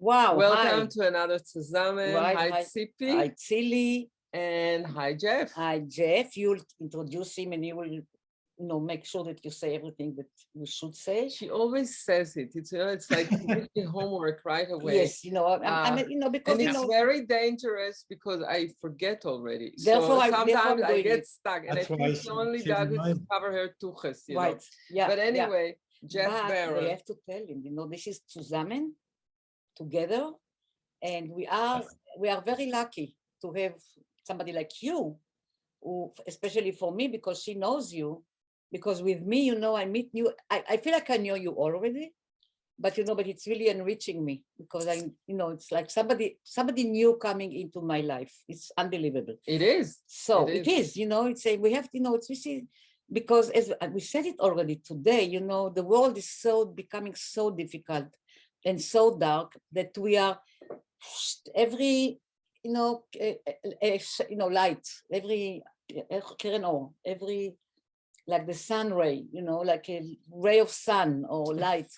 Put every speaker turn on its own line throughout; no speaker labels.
Wow.
Welcome
Hi.
to another tzuzamen.
Right,
Hi,
hi.
Tzipi.
Hi, Tzili.
And hi, Jeff.
Hi, Jeff. You'll introduce him and you will, make sure that you say everything that you should say.
She always says it. It's like gives me homework right away.
Yes, because
and it's very dangerous because I forget already.
Therefore,
so sometimes I get
it.
stuck, and
That's
I think she only does it to cover her tuches,
Right. Yeah.
But anyway, Jeff Baron.
They have to tell him, this is tzuzamen together, and we are very lucky to have somebody like you, who, especially for me, because she knows you. Because with me, I meet you. I feel like I know you already, but but it's really enriching me because it's like somebody new coming into my life. It's unbelievable.
It is.
So it is. It's we have it's really, because as we said it already today. The world is becoming so difficult and so dark that we are every light, every like the sun ray, like a ray of sun or light.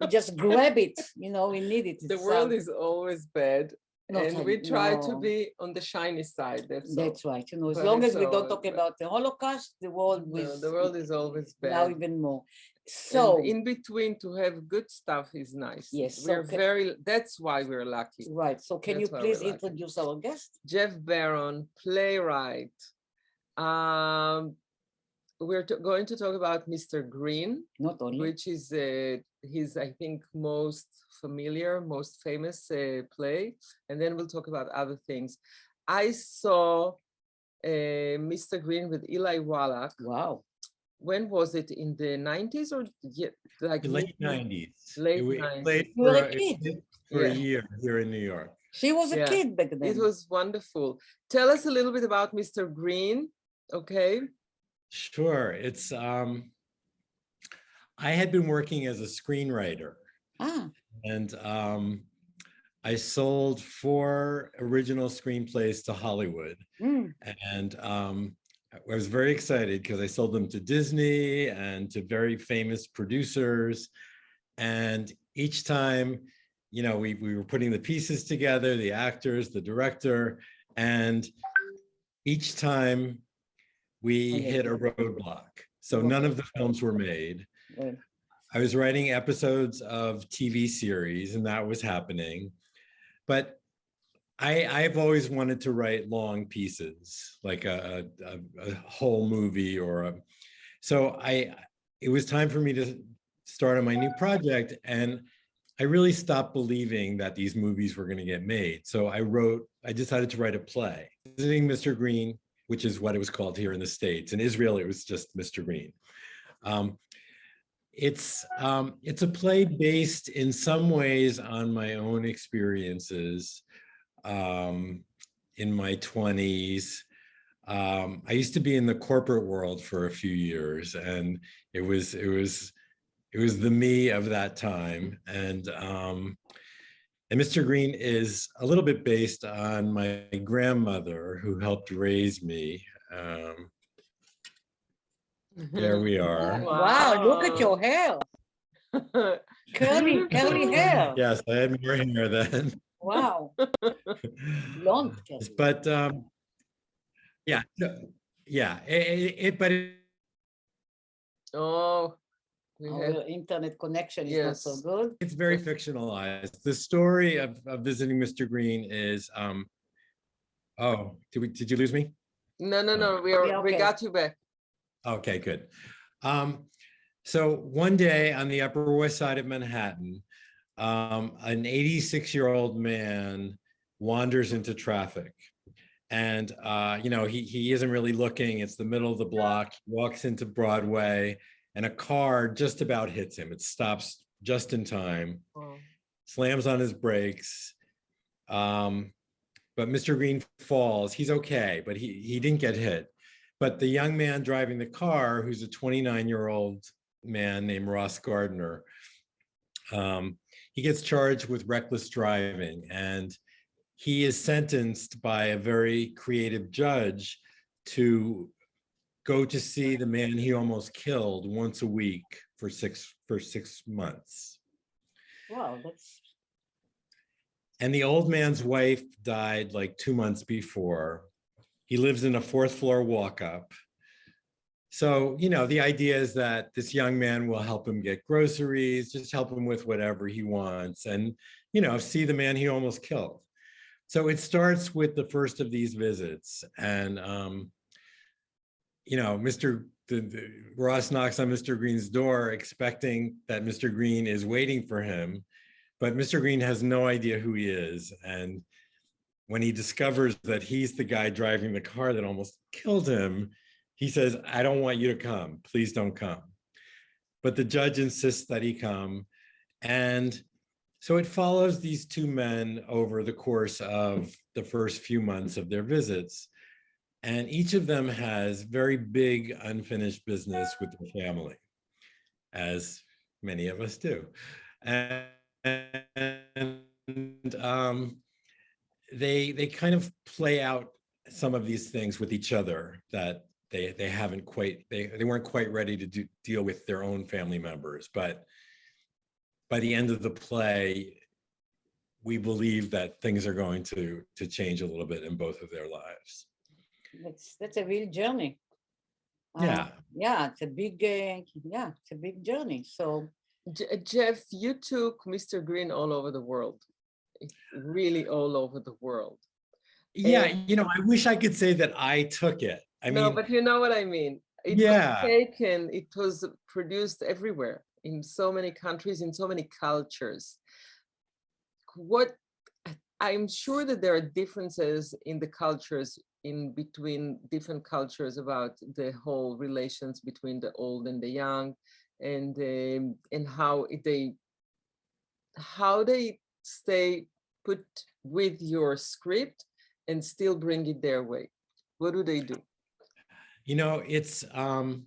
We just grab it, we need it.
The world is always bad. And we try to be on the shiny side. That's
right. As long as we don't talk about the Holocaust, the world
is always bad.
Now even more. So
and in between, to have good stuff is nice.
Yes,
that's why we're lucky.
Right. So can you please introduce our guest?
Jeff Baron, playwright. We're going to talk about Mr. Green,
not only,
which is his, I think, most familiar, most famous play, and then we'll talk about other things. I saw Mr. Green with Eli Wallach.
Wow.
When was it? In the 90s or like
late 90s?
Late 90s.
Played
you were a kid
for a year here in New York.
She was a kid back then.
It was wonderful. Tell us a little bit about Mr. Green, okay?
Sure. It's I had been working as a screenwriter, and I sold 4 original screenplays to Hollywood, and I was very excited because I sold them to Disney and to very famous producers, and each time, we were putting the pieces together, the actors, the director, and each time we hit a roadblock. So none of the films were made. I was writing episodes of TV series, and that was happening. But I've always wanted to write long pieces, like a whole movie so it was time for me to start on my new project. And I really stopped believing that these movies were going to get made. So I decided to write a play, Visiting Mr. Green, which is what it was called here in the States. In Israel, it was just Mr. Green. It's a play based in some ways on my own experiences in my 20s. I used to be in the corporate world for a few years, and it was the me of that time. And Mr. Green is a little bit based on my grandmother who helped raise me. There we are.
Wow, look at your hair. curly hair.
Yes, I had more hair then.
Wow. Blonde.
But
our internet connection is not so good.
It's very fictionalized. The story of Visiting Mr. Green is did you lose me?
No. We got you back.
Okay, good. So one day on the Upper West Side of Manhattan, an 86-year-old man wanders into traffic, and he isn't really looking. It's the middle of the block. He walks into Broadway, and a car just about hits him. It stops just in time, slams on his brakes. But Mr. Green falls. He's okay, but he didn't get hit. But the young man driving the car, who's a 29-year-old man named Ross Gardner, he gets charged with reckless driving, and he is sentenced by a very creative judge to go to see the man he almost killed once a week for 6 months.
Wow, that's
And the old man's wife died like 2 months before. He lives in a 4th floor walk-up. So, the idea is that this young man will help him get groceries, just help him with whatever he wants, and, see the man he almost killed. So it starts with the first of these visits. And, Ross knocks on Mr. Green's door expecting that Mr. Green is waiting for him, but Mr. Green has no idea who he is. And when he discovers that he's the guy driving the car that almost killed him, he says, I don't want you to come. Please don't come. But the judge insists that he come. And so it follows these 2 men over the course of the first few months of their visits. And each of them has very big unfinished business with their family, as many of us do. And they kind of play out some of these things with each other that they weren't quite ready to deal with their own family members. But by the end of the play, we believe that things are going to change a little bit in both of their lives.
That's a real journey.
Yeah.
It's a big journey. So
Jeff, you took Mr. Green all over the world, really all over the world.
Yeah, I wish I could say that I took it.
No, but you know what I mean. It was taken, it was produced everywhere, in so many countries, in so many cultures. I'm sure that there are differences in the cultures, in between different cultures, about the whole relations between the old and the young, and how they stay put with your script and still bring it their way. What do they do?
It's from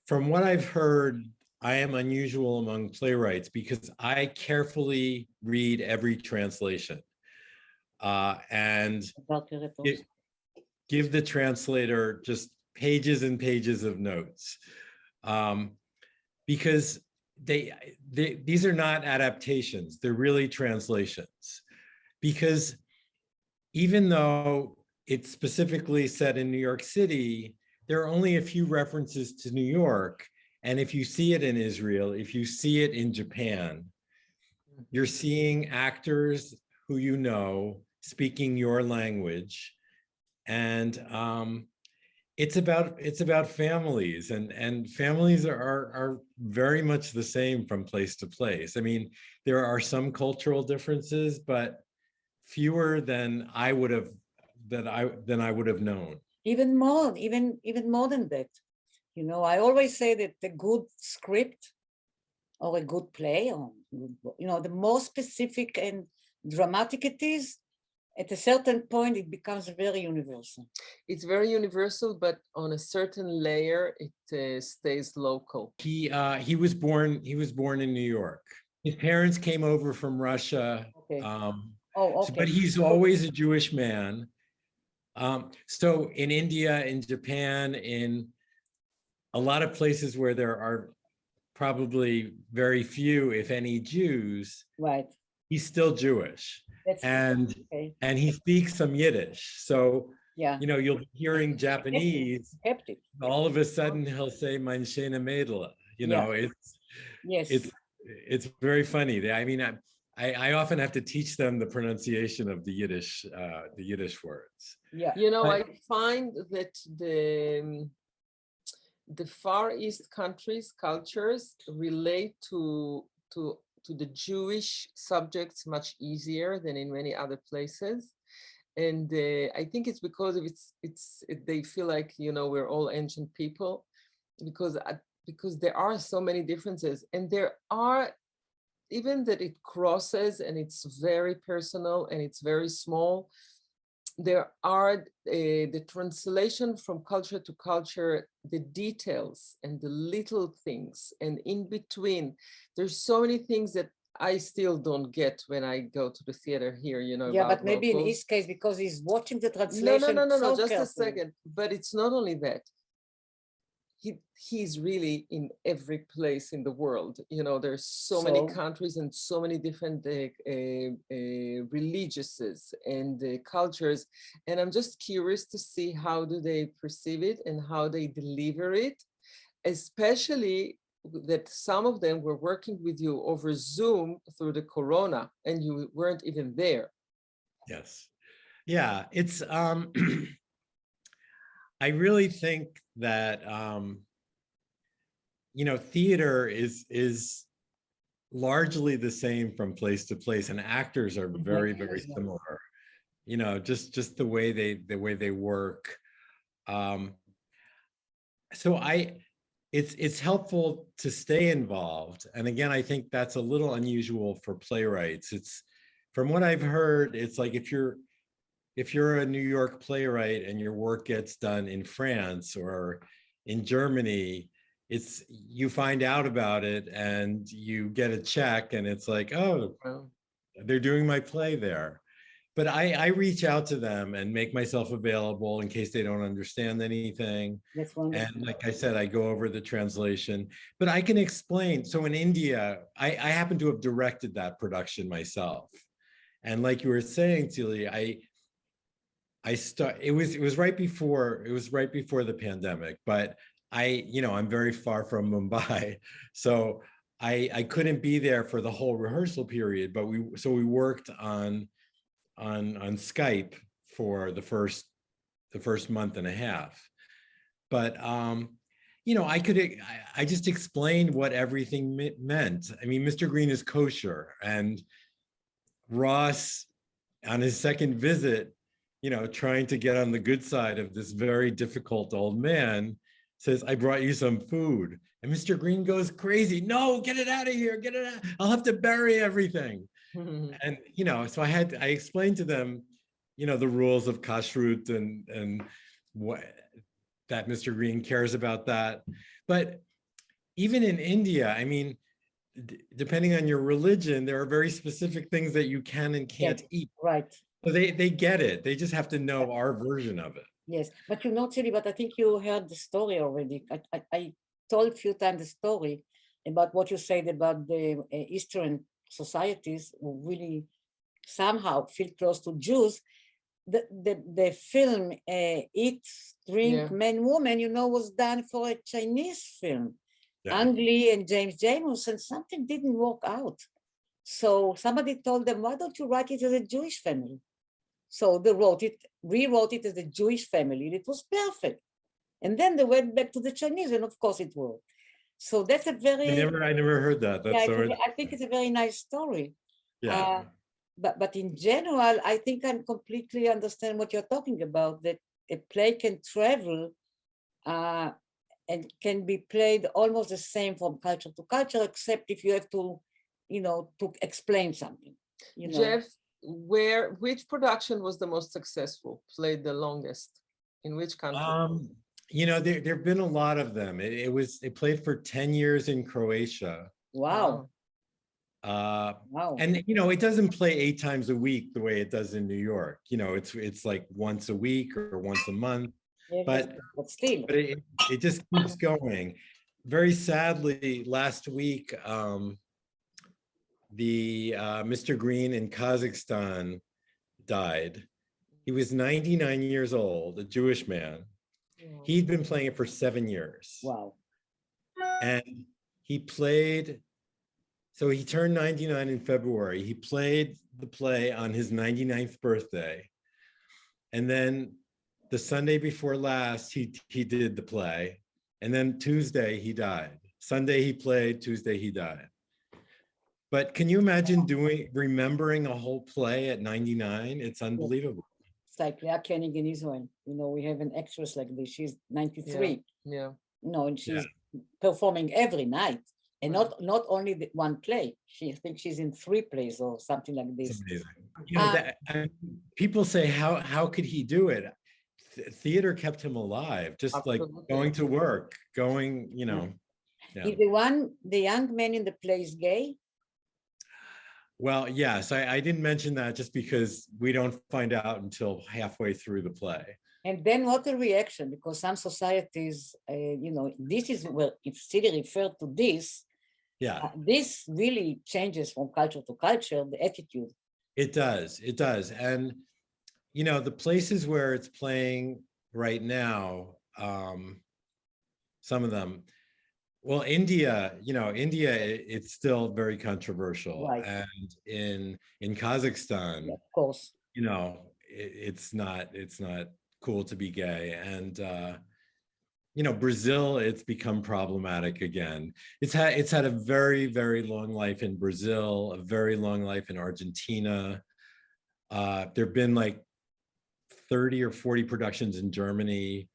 what I've heard, I am unusual among playwrights because I carefully read every translation and give the translator just pages and pages of notes, because these are not adaptations, they're really translations. Because even though it's specifically set in New York City, there are only a few references to New York. And if you see it in Israel, if you see it in Japan, you're seeing actors who speaking your language. And it's about families, and families are very much the same from place to place. I mean, there are some cultural differences, but fewer than I would have known.
Even more than that. I always say that a good script or a good play, or the more specific and dramatic it is, at a certain point it becomes very universal.
It's very universal, but on a certain layer it stays local.
He was born in New York. His parents came over from Russia.
Okay.
But he's always a Jewish man. So in India, in Japan, in a lot of places where there are probably very few, if any, Jews,
right,
he's still Jewish. And he speaks some Yiddish. So you'll be hearing Japanese. All of a sudden he'll say "Mein schöner Mädel." It's very funny. I mean, I often have to teach them the pronunciation of the Yiddish words.
Yeah.
I find that the Far East countries, cultures relate to the Jewish subjects much easier than in many other places. And I think it's because they feel like, we're all ancient people, because there are so many differences, and there are, even that it crosses and it's very personal and it's very small, there are the translation from culture to culture, the details and the little things, and in between, there's so many things that I still don't get when I go to the theater here,
Yeah, but maybe locals. In his case, because he's watching the translation.
No,
so
just
carefully.
a second. But it's not only that. he's really in every place in the world. You know, there's so many countries and so many different religiouses and cultures. And I'm just curious to see how do they perceive it and how they deliver it, especially that some of them were working with you over Zoom through the corona and you weren't even there.
Yes. Yeah, it's I really think that you know, theater is largely the same from place to place, and actors are very, very similar. You know, just the way they work. So it's helpful to stay involved. And again, I think that's a little unusual for playwrights. It's, from what I've heard, it's like if you're a New York playwright and your work gets done in France or in Germany, it's, you find out about it and you get a check and it's like, oh, they're doing my play there. But I reach out to them and make myself available in case they don't understand anything.
That's wonderful.
And like I said, I go over the translation, but I can explain. So in India, I happen to have directed that production myself. And like you were saying, Tzili, it was right before the pandemic, but I'm very far from Mumbai. So I couldn't be there for the whole rehearsal period, but we worked on Skype for the first month and a half. But I just explained what everything meant. I mean, Mr. Green is kosher, and Ross, on his second visit, trying to get on the good side of this very difficult old man, says, I brought you some food. And Mr. Green goes crazy. No, get it out of here, get it out. I'll have to bury everything. And, so I explained to them, the rules of kashrut and what, that Mr. Green cares about that. But even in India, I mean, depending on your religion, there are very specific things that you can and can't eat.
Right.
So they get it. They just have to know our version of it.
Yes, but Tzili, but I think you heard the story already. I told a few times the story about what you said about the Eastern societies who really somehow feel close to Jews. The film Eat, Drink, Men, Woman, was done for a Chinese film. Yeah. Ang Lee and James James, and something didn't work out. So somebody told them, why don't you write it as a Jewish family? So they rewrote it as a Jewish family, and it was perfect. And then they went back to the Chinese, and of course it worked. So that's a very...
I never heard that. That's
I think it's a very nice story.
Yeah.
But in general, I think I completely understand what you're talking about, that a play can travel and can be played almost the same from culture to culture, except if you have to, to explain something.
Jeff, which production was the most successful, played the longest? In which country?
There have been a lot of them. It played for 10 years in Croatia.
Wow.
Wow. And it doesn't play 8 times a week the way it does in New York. It's like once a week or once a month.
Yeah,
but
still,
it just keeps going. Very sadly, last week, Mr. Green in Kazakhstan died. He was 99 years old, a Jewish man. He'd been playing it for 7 years.
Wow.
And he played, so he turned 99 in February. He played the play on his 99th birthday. And then the Sunday before last, he did the play. And then Tuesday, he died. Sunday, he played. Tuesday, he died. But can you imagine remembering a whole play at 99? It's unbelievable.
It's like Leah Koenig in Israel. We have an actress like this. She's 93.
Yeah.
And she's performing every night. And not only one play. I think she's in 3 plays or something like this.
It's amazing. People say, how could he do it? Theater kept him alive, just Absolutely. Like going to work,
Is the young man in the play is gay?
Well, yes, I didn't mention that just because we don't find out until halfway through the play.
And then what a reaction, because some societies, this is where, if Tzili referred to this, this really changes from culture to culture, the attitude.
It does. And, the places where it's playing right now, some of them, well, India, it's still very controversial.
Right.
And in Kazakhstan,
of course,
it's not cool to be gay. And, Brazil, it's become problematic again. It's had a very, very long life in Brazil, a very long life in Argentina. There've been like 30 or 40 productions in Germany.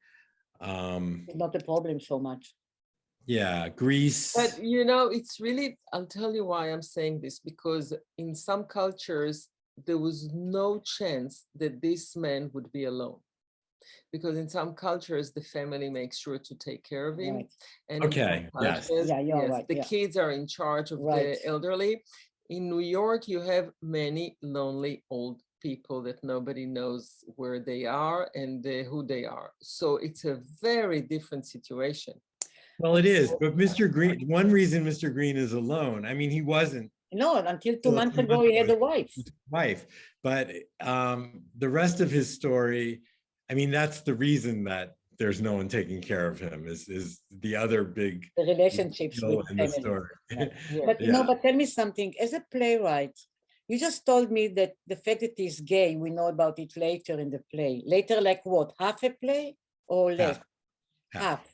not a problem so much.
Yeah, Greece.
But it's really, I'll tell you why I'm saying this, because in some cultures, there was no chance that this man would be alone. Because in some cultures, the family makes sure to take care of him.
Right.
And
Okay,
cultures,
yes.
Yeah, you're right.
the kids are in charge of the elderly. In New York, you have many lonely old people that nobody knows where they are and who they are. So it's a very different situation.
Well, it is, but Mr. Green, one reason Mr. Green is alone, I mean, he wasn't.
No, until 2 months ago, he had a wife.
But the rest of his story, I mean, that's the reason that there's no one taking care of him is the other big
the relationships with
in the
family.
story.
But but tell me something. As a playwright, you just told me that the fact that he's gay, we know about it later in the play. Later, like what? Half a play or less? Half.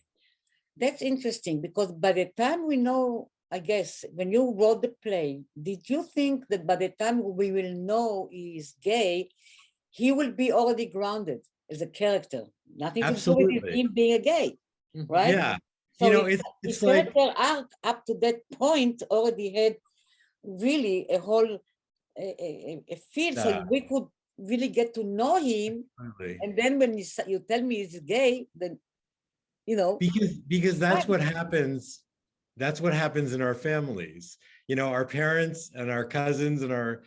That's interesting, because by the time we know, I guess, when you wrote the play, did you think that by the time we will know he's gay, he will be already grounded as a character? Nothing to do with him being a gay, right?
Yeah.
So
it's
like
like
character arc up to that point already had really a whole a feel, so we could really get to know him. And then when you tell me he's gay, then
because that's what happens. That's what happens in our families. Our parents and our cousins and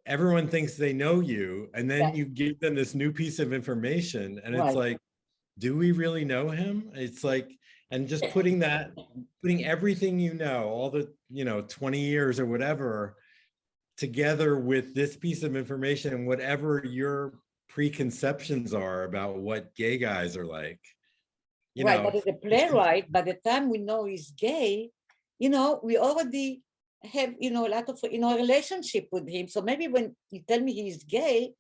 everyone thinks they know you, and then you give them this new piece of information, and it's like, do we really know him? It's like, and just putting everything all the 20 years or whatever together with this piece of information and whatever your preconceptions are about what gay guys are like.
But as a playwright, by the time we know he's gay, we already have a lot of relationship with him. So maybe when you tell me he's gay,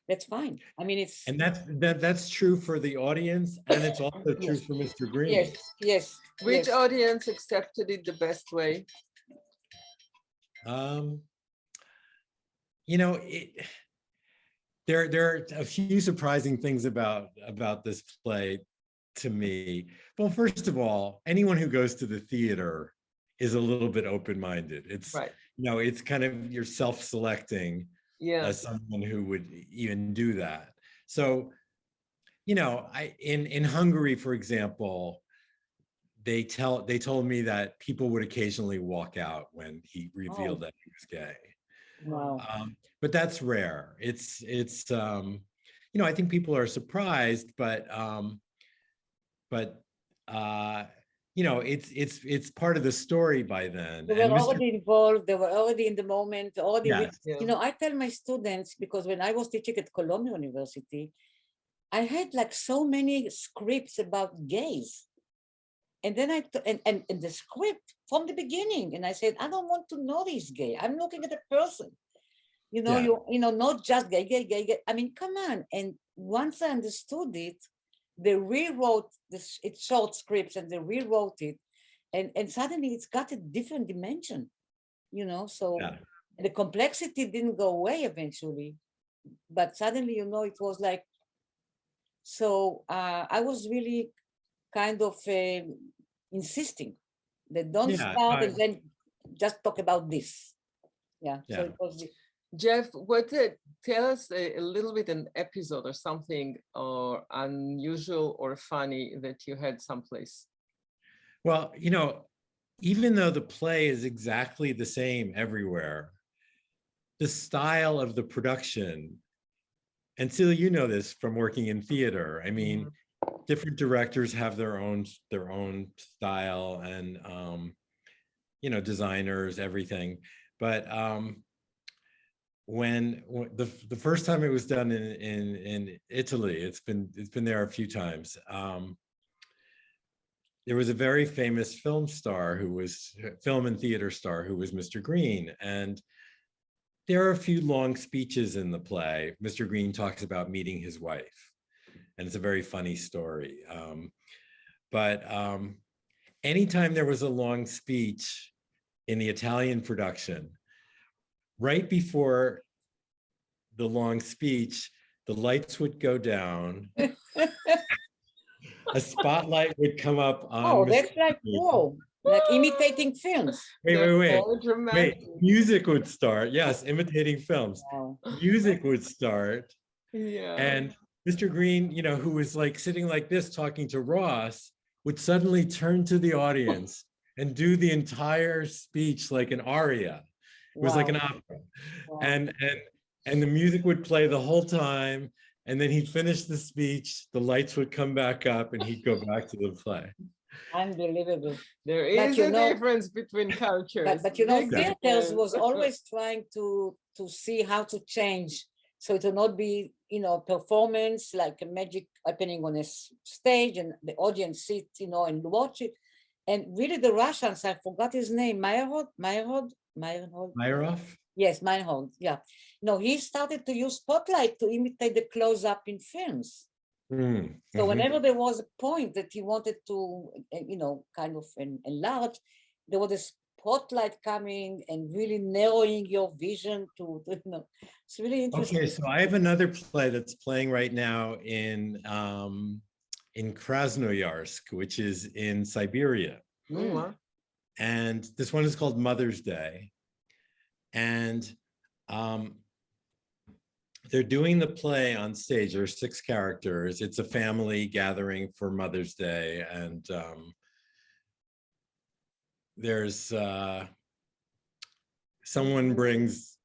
that's fine. I mean,
and that's true for the audience, and it's also true for Mr. Green.
Yes.
Which audience accepted it the best way?
There are a few surprising things about this play to me. Well, first of all, anyone who goes to the theater is a little bit open-minded. It's it's kind of, you're self-selecting as someone who would even do that. So, in Hungary, for example, they told me that people would occasionally walk out when he revealed that he was gay.
Wow.
But that's rare. It's I think people are surprised, but it's part of the story by then.
They were already involved. They were already in the moment. I tell my students, because when I was teaching at Columbia University, I had like so many scripts about gays. And then and the script from the beginning, and I said, I don't want to know he's gay. I'm looking at a person. Not just gay. I mean, come on. And once I understood it, they rewrote it's short scripts, and they rewrote it, and suddenly it's got a different dimension, so the complexity didn't go away eventually, but suddenly, it was like, so I was really kind of insisting that don't start and then just talk about this. So it was
Jeff, tell us a little bit an episode or something or unusual or funny that you had someplace.
Well, even though the play is exactly the same everywhere, the style of the production and Celia, you know this from working in theater. I mean, different directors have their own style and designers, everything. But when the first time it was done in Italy, it's been there a few times. There was a very famous film and theater star who was Mr. Green, and there are a few long speeches in the play. Mr. Green talks about meeting his wife, and it's a very funny story. But anytime there was a long speech in the Italian production, right before the long speech, the lights would go down. A spotlight would come up on.
Oh, that's like, whoa, like imitating films.
Wait. Music would start. Yes, imitating films.
Wow.
Music would start.
Yeah.
And Mr. Green, who was like sitting like this talking to Ross, would suddenly turn to the audience and do the entire speech like an aria. It was like an opera.
Wow.
And the music would play the whole time. And then he'd finish the speech, the lights would come back up, and he'd go back to the play.
Unbelievable.
There is a difference between cultures.
But theaters was always trying to see how to change. So it will not be, performance like a magic happening on a stage and the audience sit, and watch it. And really the Russians, I forgot his name, Meyerhold? Yes, Meyerhold, yeah. No, he started to use spotlight to imitate the close-up in films. So whenever there was a point that he wanted to, kind of enlarge, there was a spotlight coming and really narrowing your vision to it's really interesting.
Okay, so I have another play that's playing right now in Krasnoyarsk, which is in Siberia. And this one is called Mother's Day. And they're doing the play on stage. There are 6 characters. It's a family gathering for Mother's Day. And there's someone brings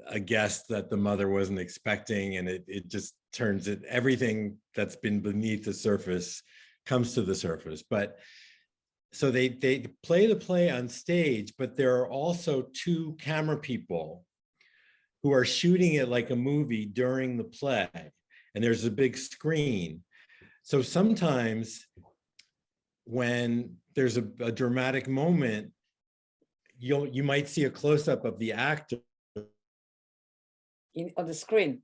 a guest that the mother wasn't expecting, and it just turns it, everything that's been beneath the surface comes to the surface. But so they play the play on stage, but there are also 2 camera people who are shooting it like a movie during the play, and there's a big screen. So sometimes when there's a dramatic moment, you might see a close-up of the actor
on the screen.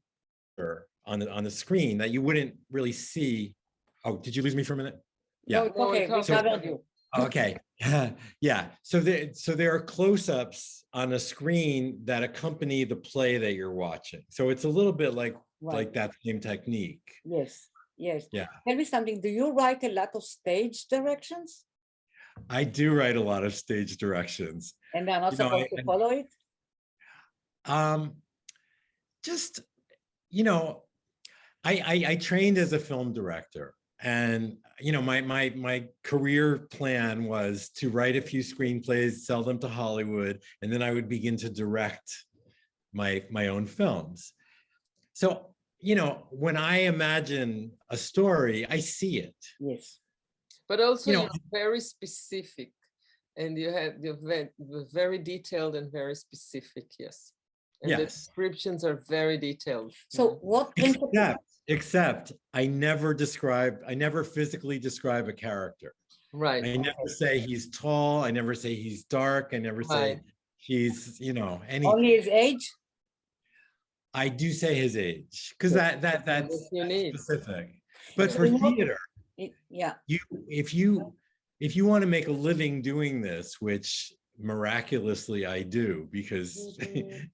On the screen that you wouldn't really see. Oh, did you lose me for a minute? Yeah.
No, okay, we covered you.
Okay. Yeah. So there are close-ups on a screen that accompany the play that you're watching. So it's a little bit like that same technique.
Yes.
Yeah.
Tell me something. Do you write a lot of stage directions?
I do write a lot of stage directions.
And they're not supposed to follow it?
Just, I trained as a film director. And my career plan was to write a few screenplays, sell them to Hollywood, and then I would begin to direct my own films. So, when I imagine a story, I see it.
Yes.
But also you're very specific, and you're very detailed and very specific, yes. And the descriptions are very detailed.
So what
Except I never physically describe a character.
Right.
I never say he's tall. I never say he's dark. I never say he's, anything.
Only his age?
I do say his age, because that's specific. But for theater, if you want to make a living doing this, which miraculously I do, because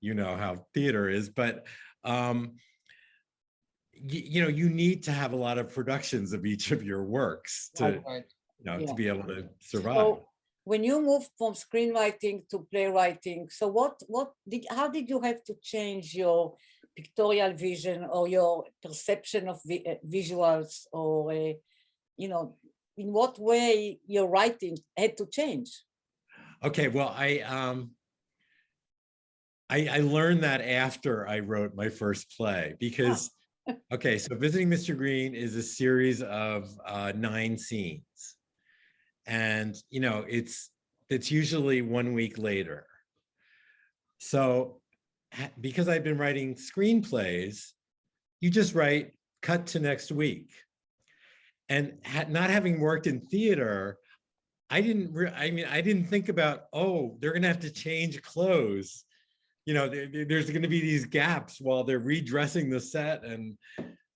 you know how theater is, but you need to have a lot of productions of each of your works to to be able to survive.
So when you moved from screenwriting to playwriting, so how did you have to change your pictorial vision or your perception of visuals, or in what way your writing had to change?
Okay, well, I learned that after I wrote my first play, because Okay, so Visiting Mr. Green is a series of 9 scenes. And, you know, it's usually 1 week later. So because I've been writing screenplays, you just write cut to next week. And not having worked in theater, I didn't think about, oh, they're gonna have to change clothes. You know, there's gonna be these gaps while they're redressing the set. And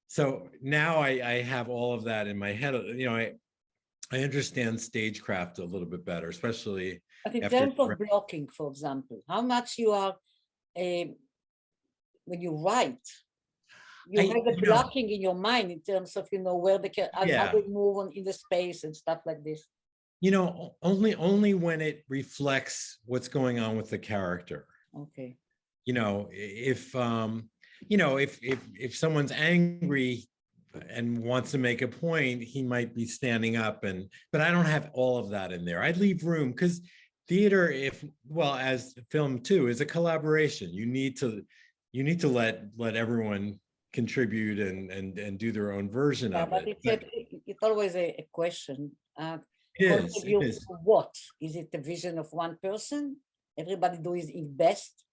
so now I have all of that in my head. You know, I understand stagecraft a little bit better, especially
But in
after
terms of blocking, for example, how much you are, when you write, you have the blocking in your mind in terms of, you know, where how they move on in the space and stuff like this.
You know, only when it reflects what's going on with the character.
Okay.
You know, if you know, if someone's angry and wants to make a point, he might be standing up, but I don't have all of that in there. I'd leave room, because theater, as film too, is a collaboration. You need to let everyone contribute and do their own version of it.
It's always a question.
It is.
What is it? The vision of one person? Everybody does his best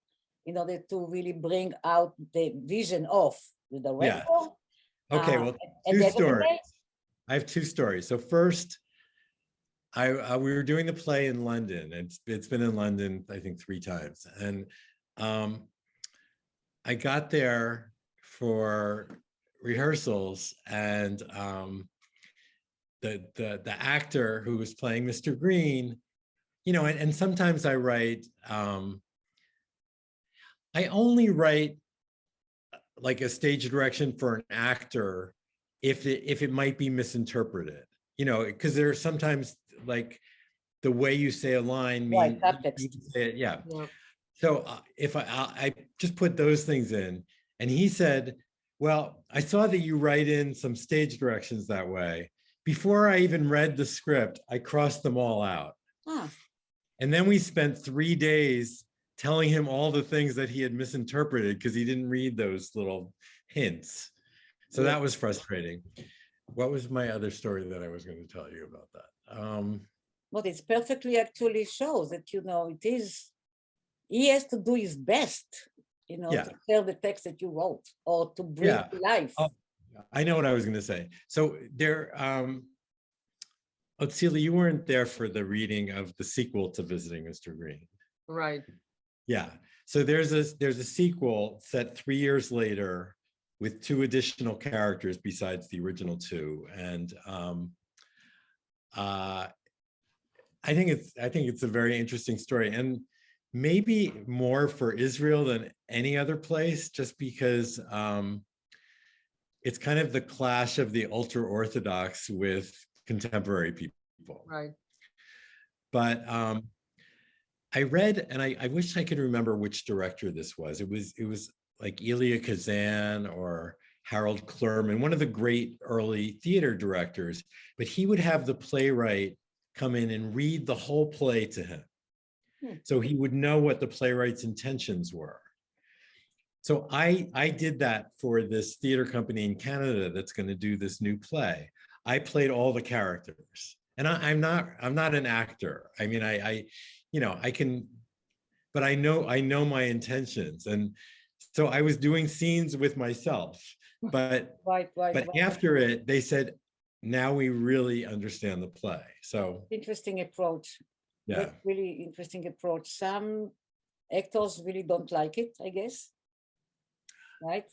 in order to really bring out the vision of the director.
Yeah. Okay, well, 2 stories. I have 2 stories. So first, we were doing the play in London, and it's been in London, I think, 3 times. And I got there for rehearsals, and the actor who was playing Mr. Green, you know, and sometimes I write, I only write like a stage direction for an actor if it might be misinterpreted, you know, because there are sometimes, like, the way you say a line means yeah. So if I just put those things in, and he said, well, I saw that you write in some stage directions that way. Before I even read the script, I crossed them all out. And then we spent 3 days telling him all the things that he had misinterpreted because he didn't read those little hints. So that was frustrating. What was my other story that I was going to tell you about that?
Well, it's perfectly actually shows that, you know, he has to do his best, you know, to tell the text that you wrote or to bring to life.
Oh, I know what I was going to say. So there, Tzili, you weren't there for the reading of the sequel to Visiting Mr. Green.
Right.
Yeah. So there's a sequel set 3 years later with 2 additional characters besides the original 2. And I think it's a very interesting story, and maybe more for Israel than any other place, just because it's kind of the clash of the ultra-Orthodox with contemporary people.
Right.
But I read, and I wish I could remember which director this was. It was like Elia Kazan or Harold Clurman, one of the great early theater directors, but he would have the playwright come in and read the whole play to him. So he would know what the playwright's intentions were. So I did that for this theater company in Canada that's going to do this new play. I played all the characters, and I'm not an actor. I mean, I you know, I can, but I know my intentions, and so I was doing scenes with myself. But but after it, they said, now we really understand the play. So
interesting approach.
Yeah,
that's really interesting approach. Some actors really don't like it, I guess. Right?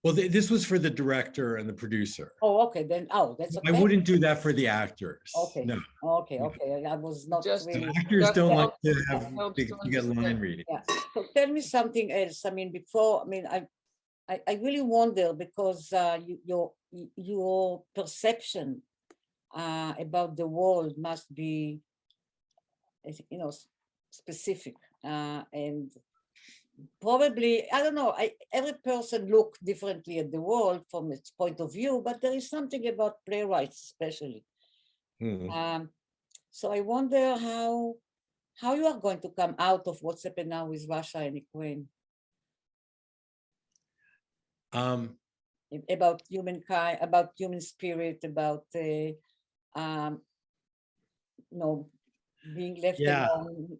Well, this was for the director and the producer.
Oh, okay. Then, that's okay.
I wouldn't do that for the actors.
Okay.
No.
Okay. I was not
Just
really.
Actors don't like to have to get line reading.
Yeah. So tell me something else. I mean, I really wonder, because your perception about the world must be, you know, specific, and probably, I don't know, every person looks differently at the world from its point of view, but there is something about playwrights especially. So I wonder how you are going to come out of what's happened now with Russia and Ukraine. about humankind, about human spirit, about being left
Yeah.
alone.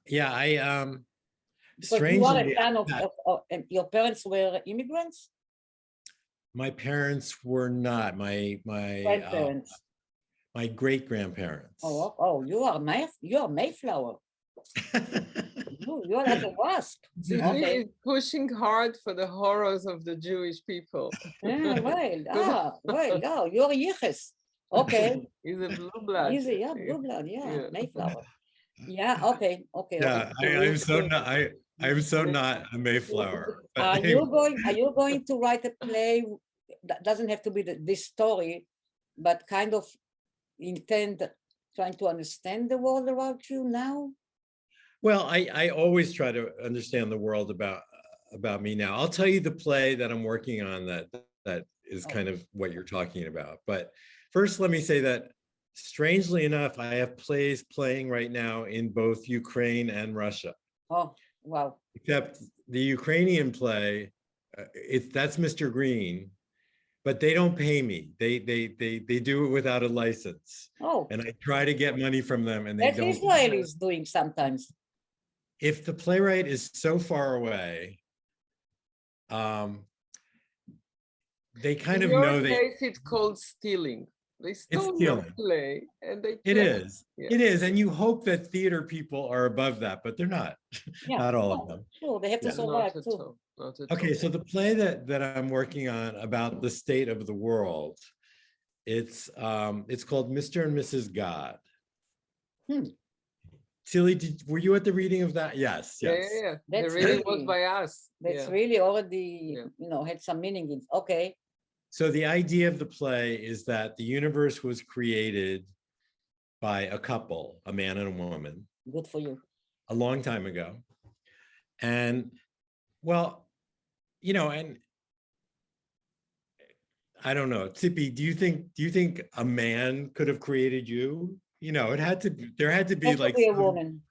Yeah,
Because you are a
strangely,
son and your parents were immigrants?
my parents were not. My
Grandparents.
my great grandparents.
Oh, you are Mayflower. You are like a wasp.
Tzipi is pushing hard for the horrors of the Jewish people.
Well, no, you're Yiches. Okay.
He's a blue blood.
He's a blue blood, yeah, Mayflower. Yeah, okay.
Yeah, I'm so not a Mayflower. But
Are
anyway.
you going to write a play that doesn't have to be this story, but kind of trying to understand the world around you now?
Well, I always try to understand the world about me now. I'll tell you the play that I'm working on that is kind of what you're talking about. But first, let me say that strangely enough, I have plays playing right now in both Ukraine and Russia.
Oh, wow.
Except the Ukrainian play, that's Mr. Green, but they don't pay me. They do it without a license.
Oh.
And I try to get money from them, and they
That's
don't.
Israelis doing sometimes.
If the playwright is so far away, they kind of know
In your case, it's called stealing. They stole your play, and they.
It is. Yeah. It is, and you hope that theater people are above that, but they're not. Yeah. Not all of them.
Sure, they have to survive too.
Okay, so the play that I'm working on about the state of the world, it's called Mr. and Mrs. God. Tzili, were you at the reading of that? Yes.
Yeah. The reading was by us.
That's really already, had some meaning in. Okay.
So the idea of the play is that the universe was created by a couple, a man and a woman.
Good for you.
A long time ago. And well, and I don't know, Tzipi, do you think a man could have created you? There had to be like
a woman.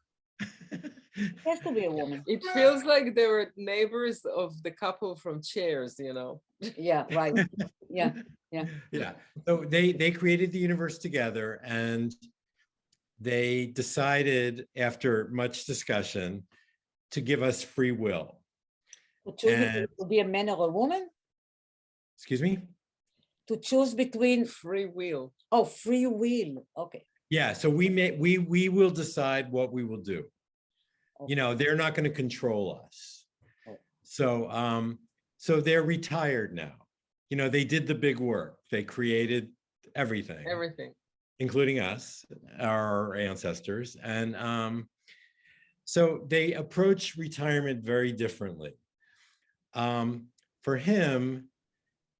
Has to be a woman.
It feels like they were neighbors of the couple from Cheers,
Yeah, right. Yeah.
So they created the universe together, and they decided after much discussion to give us free will.
To choose to be a man or a woman?
Excuse me?
To choose between
free will.
Oh, free will. Okay.
Yeah, so we will decide what we will do. Okay. They're not going to control us. Oh. So they're retired now. They did the big work. They created everything. Including us, our ancestors. And so they approach retirement very differently. For him,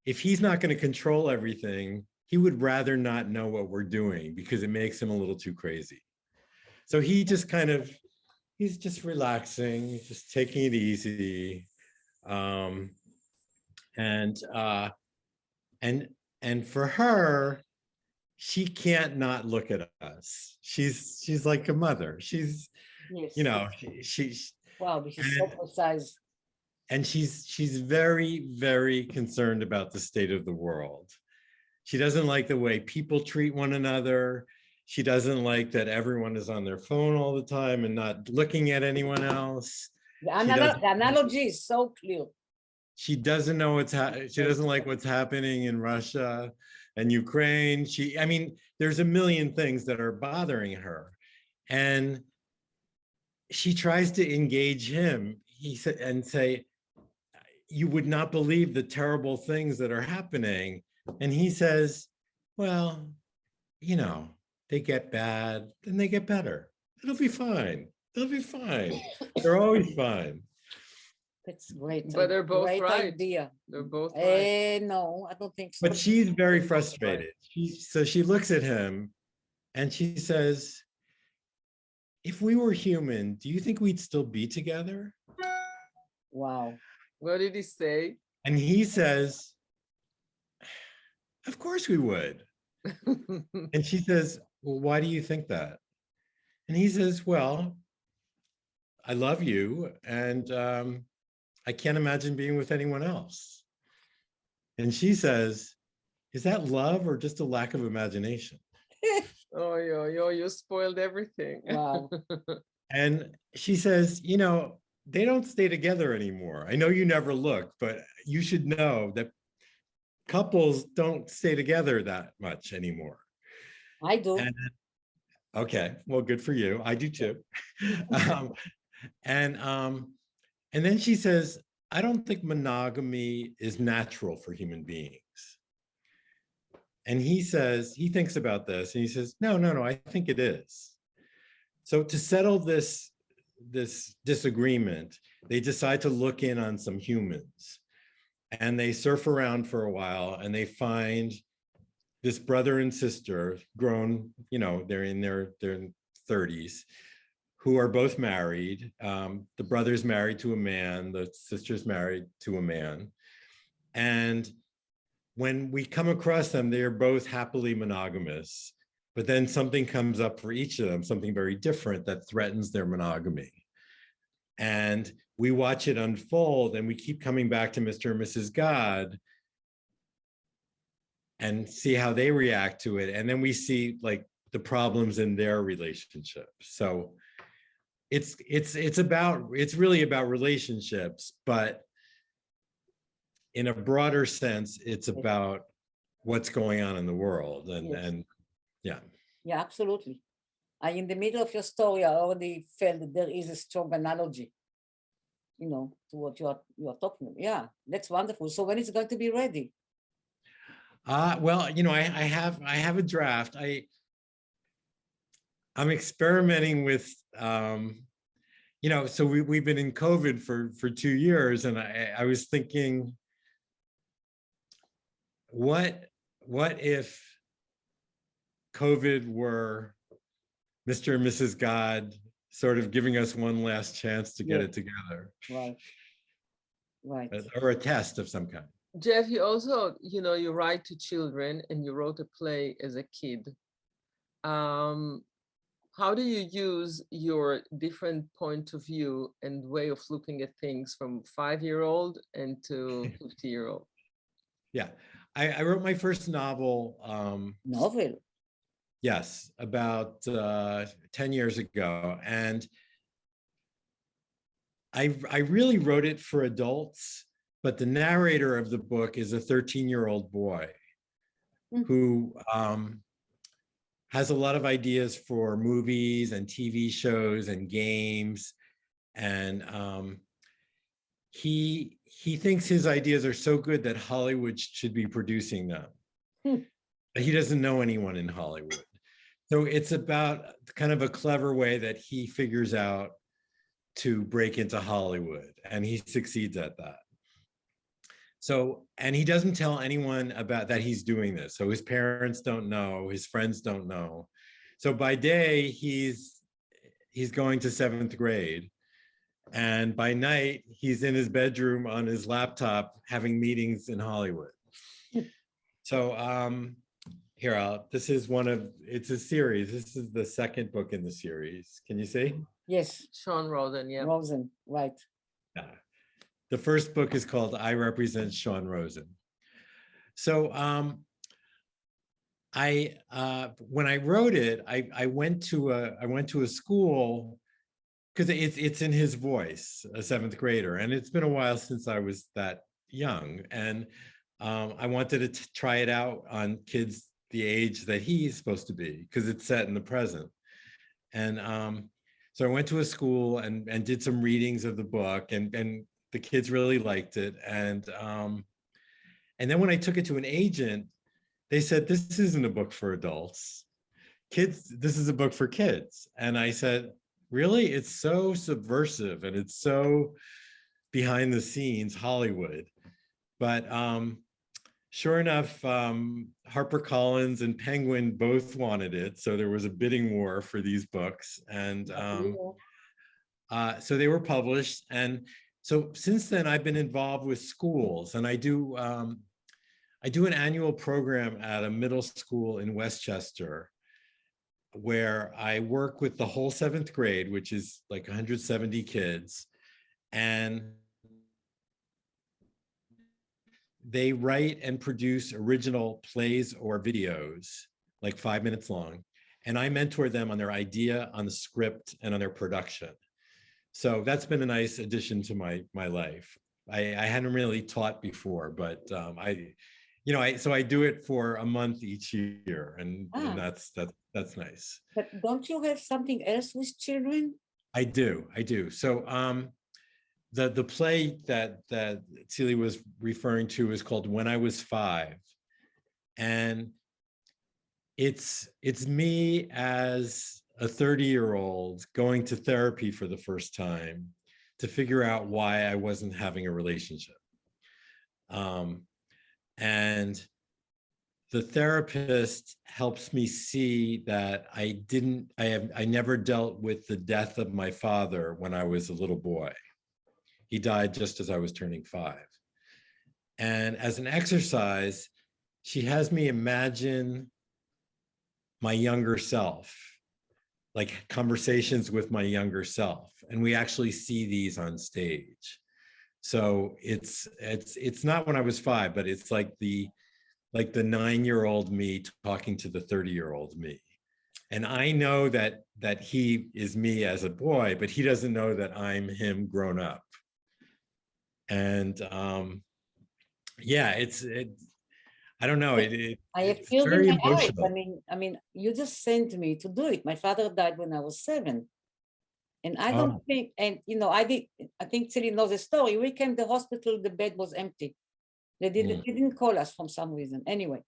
if he's not going to control everything, he would rather not know what we're doing because it makes him a little too crazy. So he's just relaxing, he's just taking it easy. And for her, she can't not look at us. She's like a mother. She's, she's
wow, this is so precise.
And she's very, very concerned about the state of the world. She doesn't like the way people treat one another. She doesn't like that everyone is on their phone all the time and not looking at anyone else.
The analogy is so clear.
She doesn't know she doesn't like what's happening in Russia and Ukraine. There's a million things that are bothering her. And she tries to engage him, and say, you would not believe the terrible things that are happening. And he says, well, they get bad, then they get better. It'll be fine. They'll be fine. They're always fine.
That's great.
But they're both
great
right.
Idea.
They're both right.
No, I don't think so.
But she's very frustrated. So she looks at him and she says, if we were human, do you think we'd still be together?
Wow.
What did he say?
And he says, of course we would. And she says, well, why do you think that? And he says, well, I love you, and I can't imagine being with anyone else. And she says, is that love or just a lack of imagination?
Oh, you spoiled everything.
Wow.
And she says, you know, they don't stay together anymore. I know you never look, but you should know that couples don't stay together that much anymore.
I do.
And, okay, well, good for you. I do too. um, and then she says, I don't think monogamy is natural for human beings. And he says, he thinks about this and he says, no, I think it is. So to settle this disagreement, they decide to look in on some humans, and they surf around for a while and they find this brother and sister, grown, you know, they're in their 30s, who are both married. The brother's married to a man, the sister's married to a man. And when we come across them, they are both happily monogamous, but then something comes up for each of them, something very different that threatens their monogamy. And we watch it unfold, and we keep coming back to Mr. and Mrs. God and see how they react to it. And then we see like the problems in their relationship. So it's really about relationships, but in a broader sense, it's about what's going on in the world. And yeah.
Yeah, absolutely. In the middle of your story, I already felt that there is a strong analogy, you know, to what you are talking about. Yeah, that's wonderful. So when is it going to be ready?
Well, you know, I have a draft. I'm experimenting with, you know, so we've been in COVID for 2 years, and I was thinking, what if COVID were Mr. and Mrs. God sort of giving us one last chance to get it together?
Right.
Or a test of some kind.
Jeff, you also, you know, you write to children and you wrote a play as a kid. How do you use your different point of view and way of looking at things from 5-year-old and to 50-year-old?
Yeah, I wrote my first novel.
Novel?
Yes, about 10 years ago. And I really wrote it for adults, but the narrator of the book is a 13-year-old boy who has a lot of ideas for movies and TV shows and games. And he thinks his ideas are so good that Hollywood should be producing them. But he doesn't know anyone in Hollywood. So it's about kind of a clever way that he figures out to break into Hollywood, and he succeeds at that. So, and he doesn't tell anyone about that he's doing this. So his parents don't know, his friends don't know. So by day, he's going to 7th grade. And by night, he's in his bedroom on his laptop having meetings in Hollywood. So here, this is it's a series. This is the second book in the series. Can you see?
Yes.
Sean Rosen, yeah.
Rosen, right.
Yeah. The first book is called I Represent Sean Rosen. So when I wrote it, I went to a school because it's in his voice, a 7th grader, and it's been a while since I was that young, and I wanted to try it out on kids the age that he's supposed to be, because it's set in the present. And so I went to a school and did some readings of the book, and the kids really liked it. And then when I took it to an agent, they said, this isn't a book for adults. Kids, this is a book for kids. And I said, really? It's so subversive and it's so behind the scenes Hollywood. But sure enough, HarperCollins and Penguin both wanted it. So there was a bidding war for these books. And so they were published. And so since then, I've been involved with schools, and I do an annual program at a middle school in Westchester, where I work with the whole 7th grade, which is like 170 kids. And they write and produce original plays or videos, like 5 minutes long. And I mentor them on their idea, on the script, and on their production. So that's been a nice addition to my life. I hadn't really taught before, but so I do it for a month each year, and that's nice.
But don't you have something else with children?
I do. So the play that Tzili was referring to is called When I Was 5, and it's me as a 30-year-old going to therapy for the first time to figure out why I wasn't having a relationship. And the therapist helps me see that I never dealt with the death of my father when I was a little boy. He died just as I was turning 5. And as an exercise, she has me imagine my younger self, like conversations with my younger self. And we actually see these on stage. So it's not when I was 5, but it's like the 9-year-old me talking to the 30-year-old me. And I know that he is me as a boy, but he doesn't know that I'm him grown up. And I don't know.
I have tears in my eyes. I mean, you just sent me to do it. My father died when I was 7. And I don't think, and I think Tzili knows the story. We came to the hospital, the bed was empty. They didn't call us for some reason. Anyway,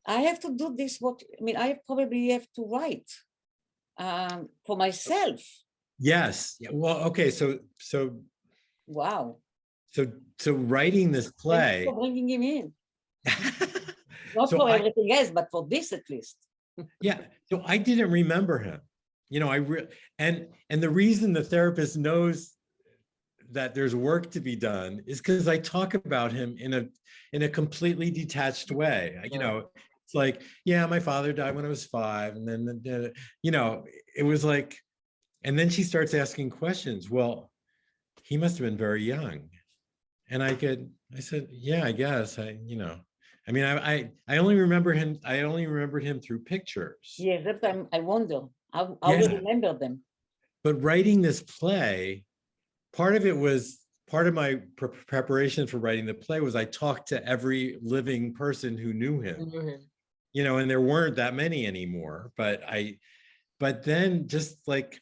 I have to do this. I probably have to write for myself.
Yes. Well, okay. So.
Wow.
So writing this play.
Thanks for bringing him in. Not for everything else, but for this at least.
Yeah. So I didn't remember him. And the reason the therapist knows that there's work to be done is because I talk about him in a completely detached way. It's like, yeah, my father died when I was 5, and then it was like, and then she starts asking questions. Well, he must have been very young, and I said, yeah, I guess I only remember him. I only remembered him through pictures.
Yeah, that time I wonder. I will remember them.
But writing this play, part of my preparation for writing the play was I talked to every living person who knew him, and there weren't that many anymore. But then just like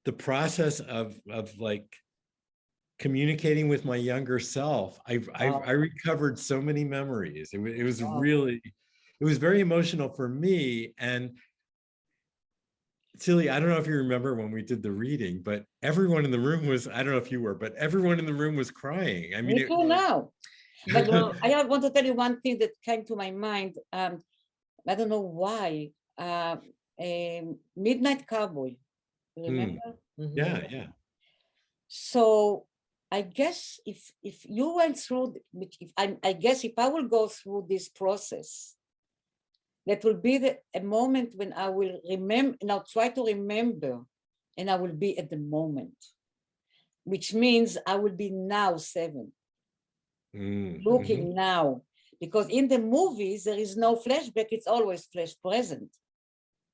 the process of like communicating with my younger self, I recovered so many memories. It was really, it was very emotional for me. And Tzili, I don't know if you remember when we did the reading, but everyone in the room was, I don't know if you were, but everyone in the room was crying. I mean,
me too now. But I want to tell you one thing that came to my mind. I don't know why. Midnight Cowboy. You remember?
Yeah.
So I guess if you went through, I guess if I will go through this process, that will be a moment when I will remember, and I'll try to remember, and I will be at the moment, which means I will be now 7, looking now. Because in the movies, there is no flashback, it's always flash present.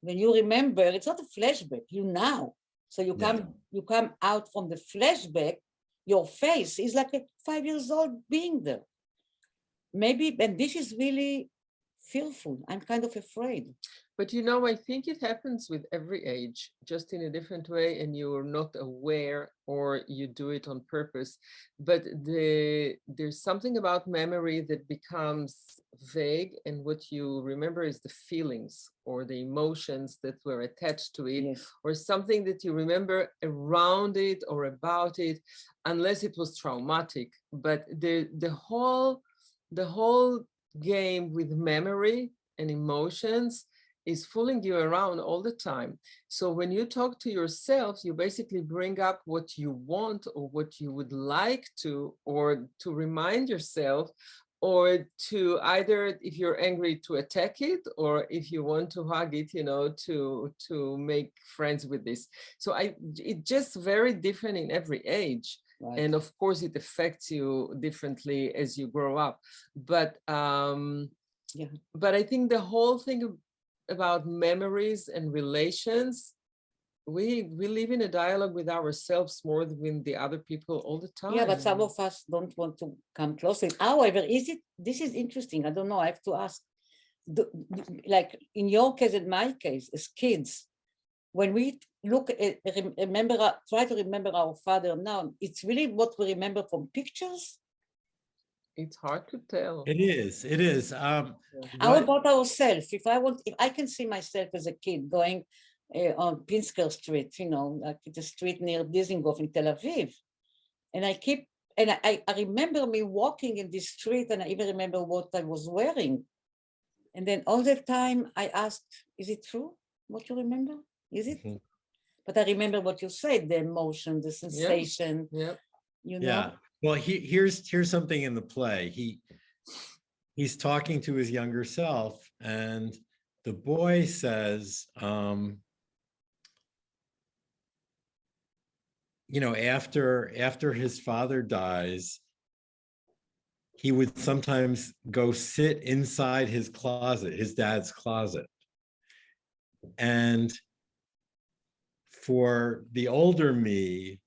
When you remember, it's not a flashback, you now. So you come out from the flashback, your face is like a 5 years old being there. Maybe, and this is really fearful. I'm kind of afraid.
But I think it happens with every age, just in a different way, and you're not aware, or you do it on purpose. But there's something about memory that becomes vague, and what you remember is the feelings or the emotions that were attached to it, or something that you remember around it or about it, unless it was traumatic. But the whole game with memory and emotions is fooling you around all the time. So when you talk to yourself, you basically bring up what you want or what you would like to, or to remind yourself, or to either, if you're angry, to attack it, or if you want to hug it, to make friends with this. So it's just very different in every age.
Right.
And of course, it affects you differently as you grow up. But but I think the whole thing about memories and relations, we live in a dialogue with ourselves more than with the other people all the time.
Yeah, but some of us don't want to come closer. However, this is interesting. I don't know, I have to ask. Like in your case and my case, as kids, when we look at, try to remember our father now, it's really what we remember from pictures.
It's hard to tell.
It is.
How about ourselves? If I can see myself as a kid going on Pinsker Street, like the street near Dizengoff in Tel Aviv, and I remember me walking in this street, and I even remember what I was wearing. And then all the time I asked, is it true what you remember? Is it? Mm-hmm. But I remember what you said, the emotion, the sensation,
Yeah. Well, here's something in the play. He's talking to his younger self, and the boy says, after his father dies, he would sometimes go sit inside his closet, his dad's closet. And for the older me,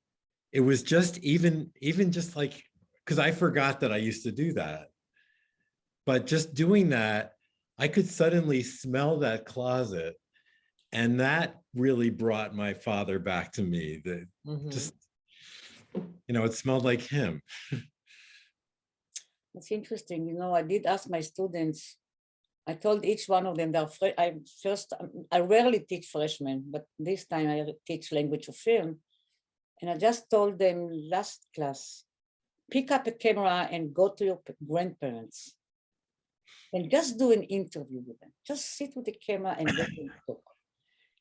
it was just even just like, because I forgot that I used to do that. But just doing that, I could suddenly smell that closet. And that really brought my father back to me. Just, it smelled like him.
It's interesting. I did ask my students, I told each one of them, I rarely teach freshmen, but this time I teach language of film. And I just told them last class, pick up a camera and go to your grandparents and just do an interview with them. Just sit with the camera and let them talk.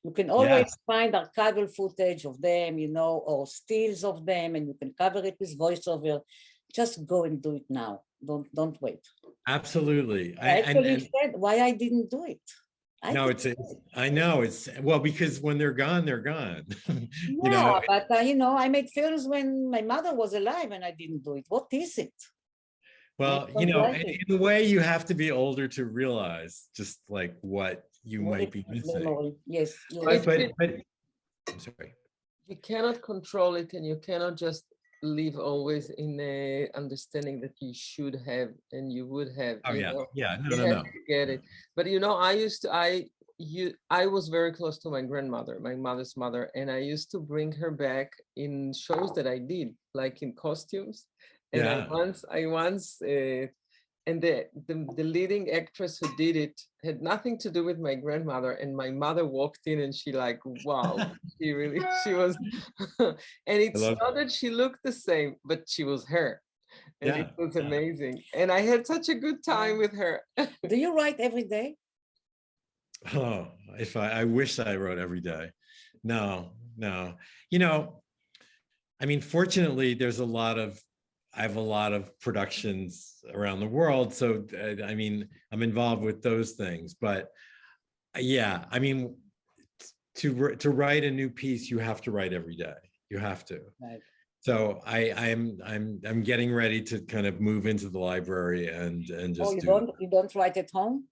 You can always find archival footage of them, or stills of them, and you can cover it with voiceover. Just go and do it now. Don't wait.
Absolutely.
I actually said why I didn't do it.
I know because when they're gone, they're gone.
Yeah, but I made films when my mother was alive and I didn't do it. What is it?
Well, in a way, you have to be older to realize just like what you might be missing.
Memory. Yes.
But I'm sorry.
You cannot control it, and you cannot just live always in a understanding that you should have and you would have.
Oh yeah,
no. Get it. But I was very close to my grandmother, my mother's mother, and I used to bring her back in shows that I did, like in costumes. And I once and the leading actress who did it had nothing to do with my grandmother, and my mother walked in and she like, wow, she was, and it's not that she looked the same, but she was her, and it was amazing, and I had such a good time with her.
Do you write every day?
Oh, if I wish I wrote every day. No. I mean, fortunately, I have a lot of productions around the world. So, I mean, I'm involved with those things, but yeah, I mean, to write a new piece, you have to write every day. You have to. Right. So I'm getting ready to kind of move into the library and just.
Oh, you don't write at home?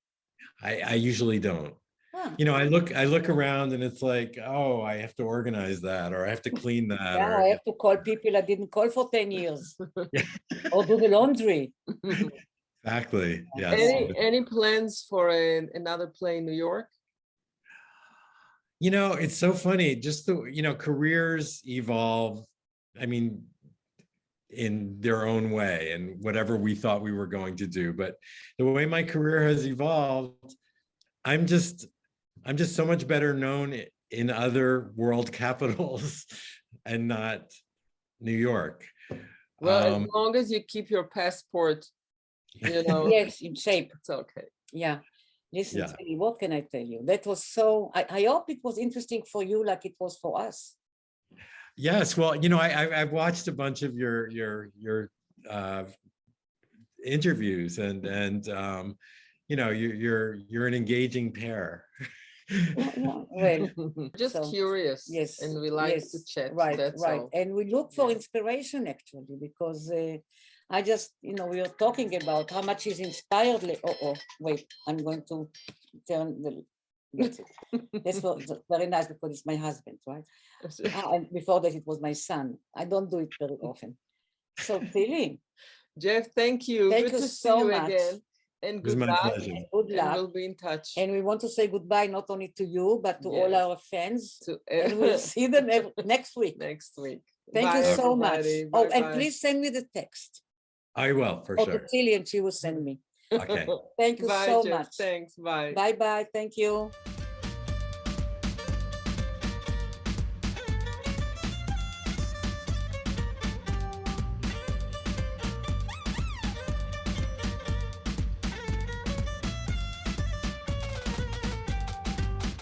I usually don't. Huh. I look around and it's like, oh, I have to organize that, or I have to clean that.
Yeah, or I have to call people I didn't call for 10 years. Or do the laundry.
Exactly. Yes.
Any plans for another play in New York?
It's so funny. Just careers evolve. I mean, in their own way, and whatever we thought we were going to do. But the way my career has evolved, I'm just so much better known in other world capitals and not New York.
Well, as long as you keep your passport,
yes, in shape.
It's okay.
Yeah. Listen, Tzili, what can I tell you? That was so, I hope it was interesting for you like it was for us.
Yes, well, I've watched a bunch of your interviews, and you're an engaging pair.
Well,
just
so,
curious.
yes,
And we like to
yes,
chat.
right,
That's
right.
all.
And we look for
Yeah.
inspiration actually, because I just, we were talking about how much he's inspired. Wait, I'm going to turn the. That's it. That's very nice because it's my husband, right? And before that, it was my son. I don't do it very often. So, Tzili,
Jeff, thank you.
thank
Good
you
to
so
see you
much.
again. And
It was my
good luck.
pleasure.
Good
And
luck.
we'll be in touch.
And we want to say goodbye not only to you, but to all
Yes.
our fans.
To-
And we'll see them next week.
next week.
Thank
Bye,
you so much.
everybody.
Oh, and
Bye-bye.
please send me the text.
I will, for
Or
sure.
to Tzili, and she will send me.
Okay.
Thank you
Bye,
so
Jeff.
much.
Thanks. Bye.
Bye-bye. Thank you.